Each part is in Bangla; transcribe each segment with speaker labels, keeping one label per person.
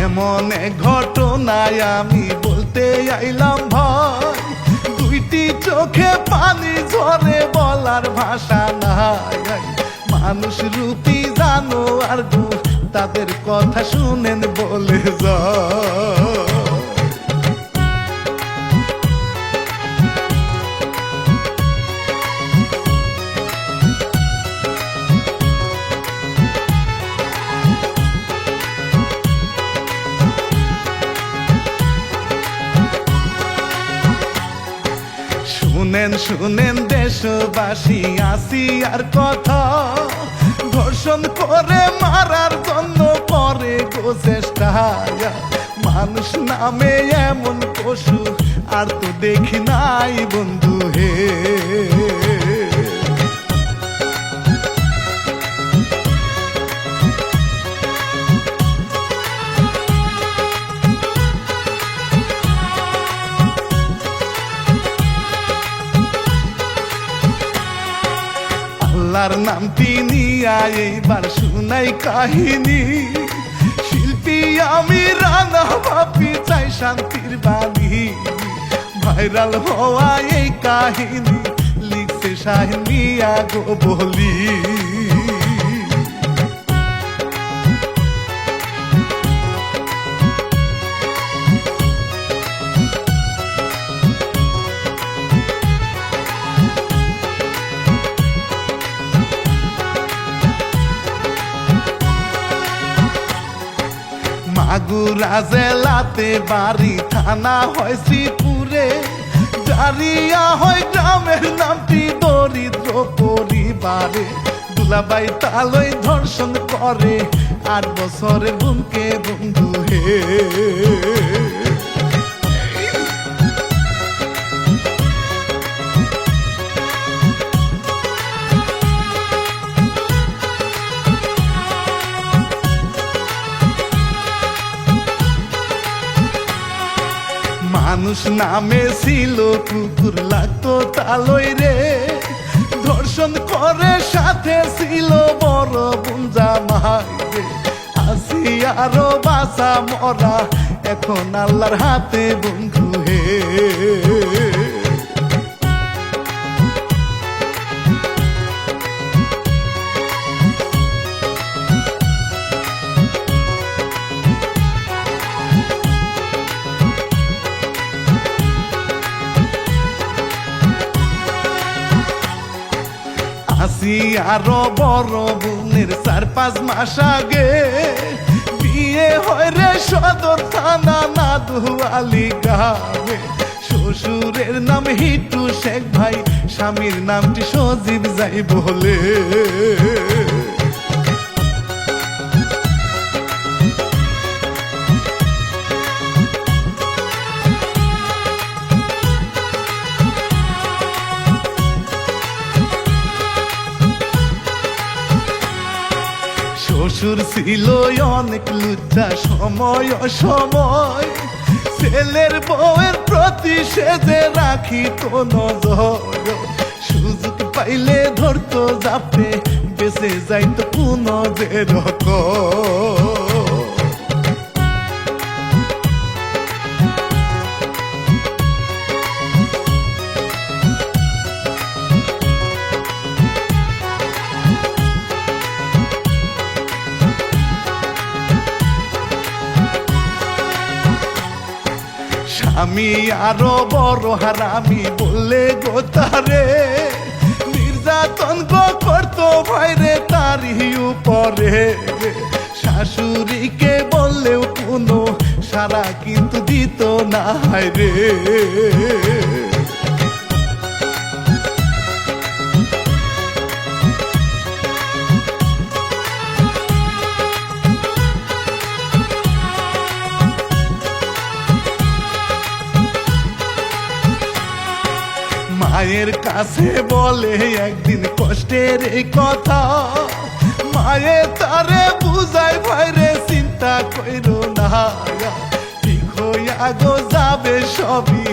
Speaker 1: এমন এক ঘটনায় আমি বলতে আইলাম ভাই, দুইটি চোখে পানি ঝরে বলার ভাষা নাই। মানুষ রূপী জানোয়ার গো, তাদের কথা শুনেন বলে যায়। শুনেন শুনেন দেশবাসী আসিয়ার কথা, ধর্ষণ করে মারার জন্য করে গো চেষ্টা। মানুষ নামে এমন পশু আর তো দেখি নাই বন্ধু হে। আল্লাহর নামটি নিয়া এইবার শুনাই কাহিনী, শিল্পী আমি রানা ভাবি চাই শান্তির বাণী। ভাইরাল হওয়া এই কাহিনী লিখছে শাহিন মিয়া গো বলি। মাগুরা জেলাতে বাড়ি, থানা হয় শ্রীপুরে, জারিয়া হয় গ্রামের নামটি দরিদ্র পরিবারে। দুলাবাই তালই ধর্ষণ করে 8 বছরের বোনকে বন্ধু হে। মানুষ নামে ছিল কুকুর লাগতো তালই রে, ধর্ষণ করে সাথে ছিল বড় বুঞ্জা মাই রে। আসি আরো বাসা মরা এখন আল্লাহর হাতে বন্ধু হে। আসি আরো বড় বোনের 4-5 মাস আগে, বিয়ে হয় রে সদর থানা নাদুয়ালি গ্রামে। শ্বশুরের নাম হিটু শেখ ভাই, স্বামীর নামটি সজীব যাই বলে। শ্বশুর ছিল অনেক লুচ্চা, সময় অসময় ছেলের বউয়ের প্রতি সেজে রাখি তো নজর। সুযোগ পাইলে ধরতো যাবে, বেঁচে যাইতো কোনো যে রকম। আমি আরো বড় হারামি বললে গো তারে, নির্যাতন গো করতো ভাইরে তারই উপরে। শাশুড়িকে বললেও কোনো সারা কিন্তু দিত না রে। মায়ের কাছে বলে একদিন কষ্টের এই কথা, মায়ে তারে বুঝায় ভাইরে চিন্তা কইরো না, ঠিক হইয়া গো যাবে সবই,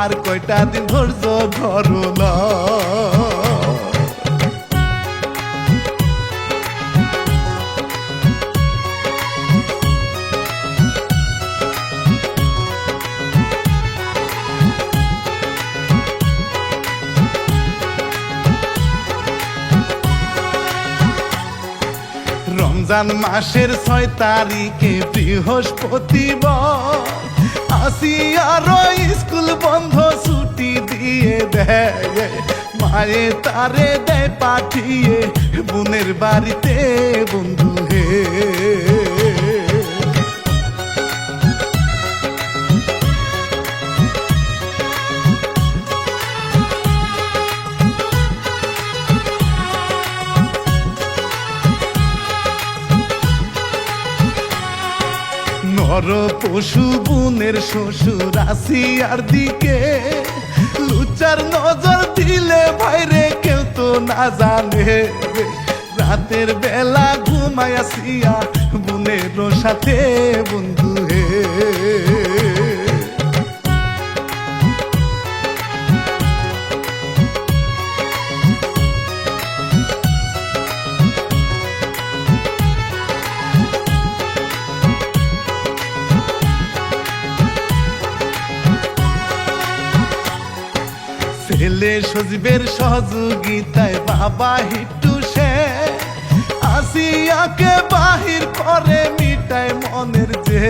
Speaker 1: আর কয়টা দিন ধৈর্য ধরো না। রমজান মাসের 6 তারিখে বৃহস্পতিবার আসিয়ারও স্কুল বন্ধ ছুটি দিয়ে দেয় মায়ে তারে দেয় পাঠিয়ে বোনের বাড়িতে বন্ধু হে নর পশু বোনের শ্বশুর আসিয়ার দিকে লুচার নজর দিলে ভাইরে কেউ তো না জানে রাতের বেলা ঘুমায় আসিয়া বোনের সাথে বন্ধু হে ছেলে সজীবের সহযোগিতায় বাবা হিট্টু সে আসিয়াকে বাহির করে মিটায় মনের যে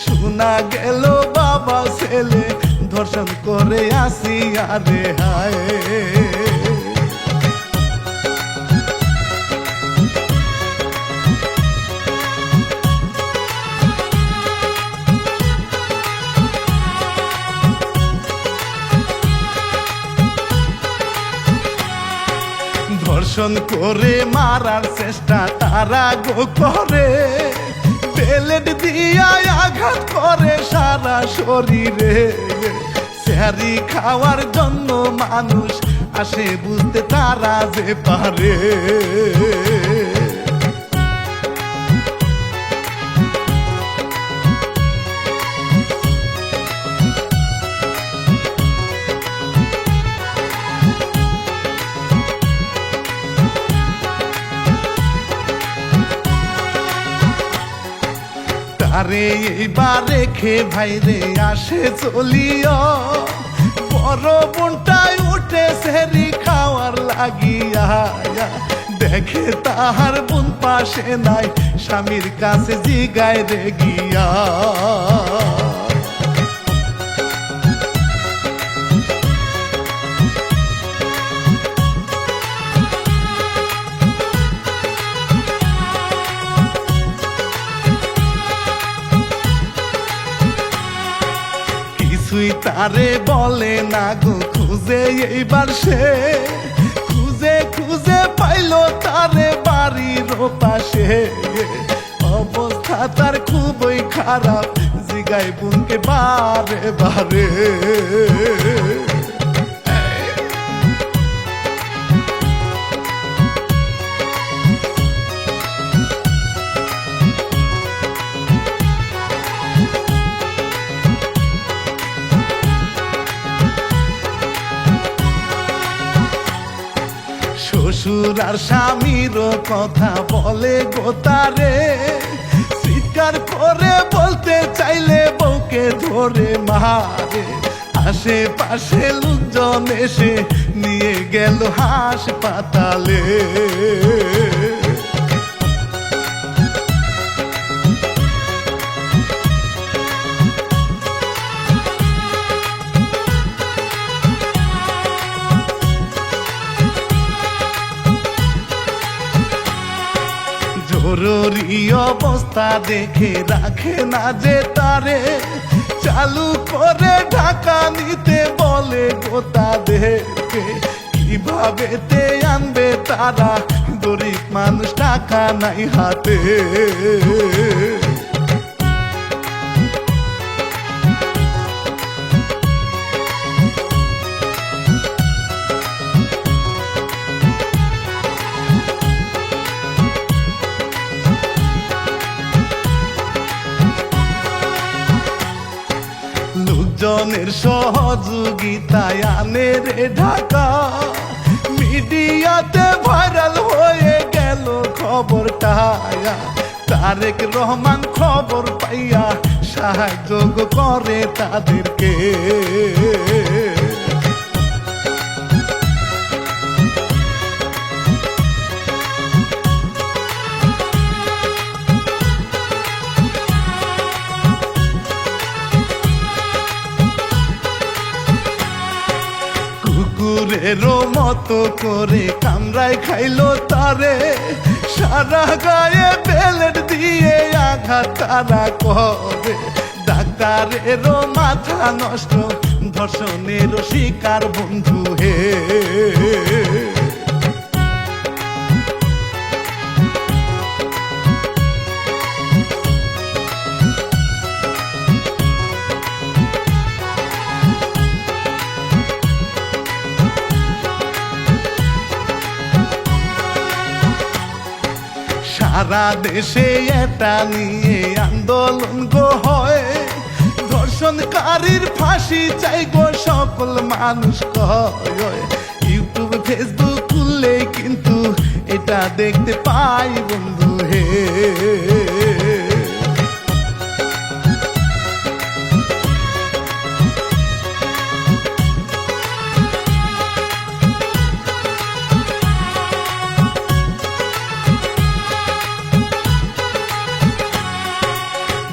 Speaker 1: শোনা গেল বাবা ছেলে ধর্ষণ করে আসিয়া রে হায় ধর্ষণ করে মারার চেষ্টা তারা গো করে বেলেট দিয়া আঘাত করে সারা শরীরে স্যারি খাওয়ার জন্য মানুষ আসে বুঝতে তারা যে পারে আরে এইবার রেখে ভাইরে আসে চলিও বড় বোনটাই উঠে সেরি খাওয়ার লাগিয়া দেখে তাহার বোন পাশে নাই স্বামীর কাছে জিগায় রে গিয়া কিছুই তারে বলে না গো খুঁজে এইবার সে খুঁজে খুঁজে পাইলো তারে বাড়ির পাশে অবস্থা তার খুবই খারাপ জিগাই বোনকে বারে বারে শ্বশুর আর স্বামীর কথা বলে গো তারে চিৎকার করে বলতে চাইলে বউকে ধরে মারে আশেপাশে লোকজন এসে নিয়ে গেল হাসপাতালে জরুরি অবস্থা দেখে রাখে না যে তারে চালু করে ঢাকা নিতে বলে গো তাদেরকে কিভাবে তে আনবে তারা গরিব মানুষ টাকা নাই হাতে লোকজনের সহযোগিতায় আনে রে ঢাকা মিডিয়াতে ভাইরাল হয়ে গেল খবরটা তারেক রহমান খবর পাইয়া সাহায্য করে তাদেরকে কুকুরের মতো করে কামড়ায় খাইলো তারে, সারা গায়ে বেলেট দিয়ে আঘাত তারা করে। ডাক্তারেরও মাথা নষ্ট, ধর্ষণেরও শিকার বন্ধু হে। সারা দেশে এটা নিয়ে আন্দোলন গো হয়, ধর্ষণকারীর ফাঁসি চাই গো সকল মানুষ কয়। ইউটিউব ফেসবুক খুললে কিন্তু এটা দেখতে পাই বন্ধু হে।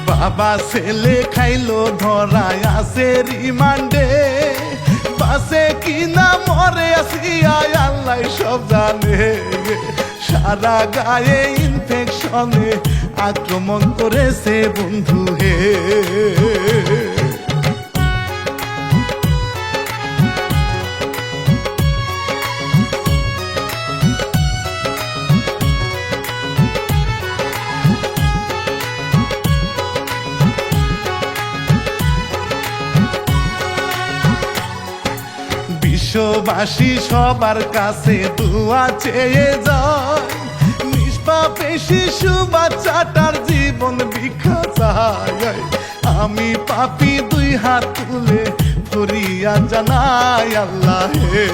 Speaker 1: বাবা ছেলে খাইলো ধরায় আছে রিমান্ডে, বাসে কিনা মরে আসিয়া আল্লাহ সব জানে। সারা গায়ে ইনফেকশনে আক্রমণ করেছে বন্ধু হে। বিশ্ববাসী সবার কাছে দোয়া চেয়ে যায়, নিষ্পাপে শিশু বাচ্চাটার জীবন ভিক্ষা চায়। আমি পাপী দুই হাত তুলে ফরিয়াদ জানাই আল্লাহ হে।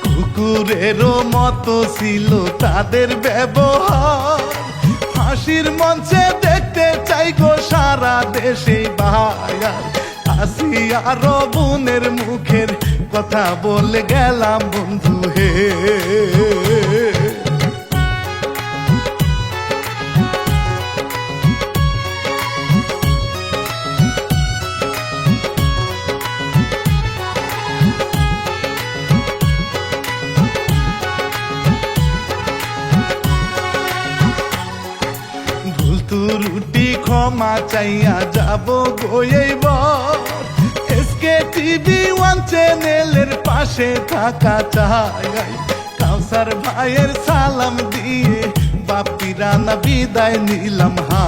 Speaker 1: কুকুরেরও মতো ছিল তাদের ব্যবহার, ফাঁসির মঞ্চে দেখতে চাই গো সারা দেশে বায়ার। আসিয়ার বোনের মুখের কথা বলে গেলাম বন্ধু হে। রুটি ক্ষমা চাইয়া যাব গইবার, এসকে টিভি 1 চ্যানেলের পাশে থাকা চাই। কাউসার ভাইয়ের সালাম দিয়ে বাপিরা না বিদায় নিলাম হা।